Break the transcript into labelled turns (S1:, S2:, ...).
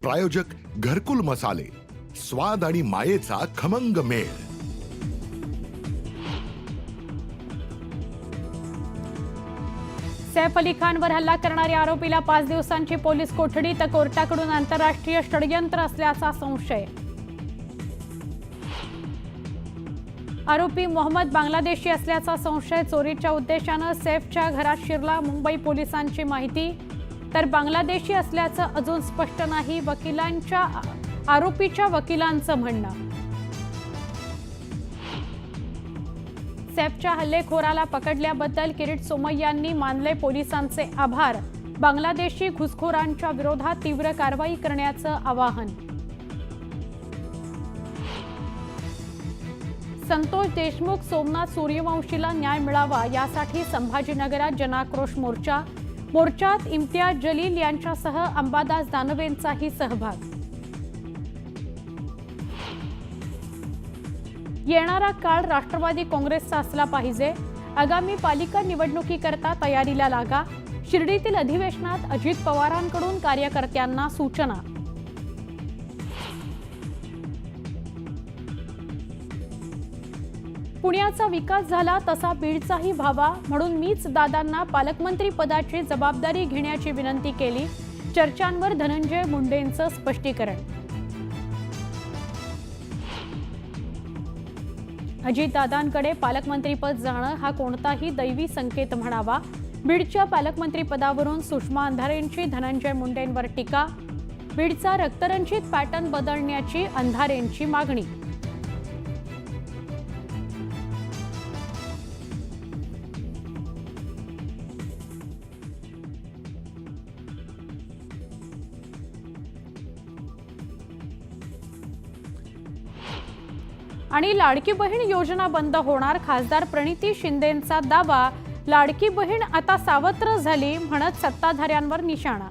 S1: प्रायोजक घरकुल मसाले, स्वाद आणि मायेचा खमंग मेळ।
S2: सैफ अली खानवर हल्ला करणाऱ्या आरोपीला 5 दिवसांची पोलीस कोठडी तर कोर्टाकडून आंतरराष्ट्रीय षडयंत्र असल्याचा संशय। आरोपी मोहम्मद बांगलादेशी असल्याचा संशय। चोरीच्या उद्देशाने सैफच्या घरात शिरला मुंबई पोलिसांची माहिती, तर बांगलादेशी असल्याचं अजून स्पष्ट नाही, आरोपीच्या वकिलांचं म्हणणं। सैफच्या हल्लेखोराला पकडल्याबद्दल किरीट सोमय्यांनी मानले पोलिसांचे आभार। बांगलादेशी घुसखोरांच्या विरोधात तीव्र कारवाई करण्याचं आवाहन। संतोष देशमुख, सोमनाथ सूर्यवंशीला न्याय मिळावा यासाठी संभाजीनगरात जनाक्रोश मोर्चा। मोर्चात इम्तियाज जलील यांच्यासह अंबादास दानवेंचाही सहभाग। येणारा काळ राष्ट्रवादी काँग्रेसचा असला पाहिजे। आगामी पालिका निवडणुकीकरता तयारीला लागा। शिर्डीतील अधिवेशनात अजित पवारांकडून कार्यकर्त्यांना सूचना। पुण्याचा विकास झाला तसा बीडचाही व्हावा, म्हणून मीच दादांना पालकमंत्री पदाची जबाबदारी घेण्याची विनंती केली। चर्चांवर धनंजय मुंडेंचं स्पष्टीकरण। अजितदादांकडे पालकमंत्रीपद जाणं हा कोणताही दैवी संकेत म्हणावा। बीडच्या पालकमंत्रीपदावरून सुषमा अंधारेंची धनंजय मुंडेंवर टीका। बीडचा रक्तरंजित पॅटर्न बदलण्याची अंधारेंची मागणी। आणि लाडकी बहीण योजना बंद होणार, खासदार प्रणिती शिंदेंचा दावा। लाडकी बहीण आता सावत्र झाली म्हणत सत्ताधाऱ्यांवर निशाणा।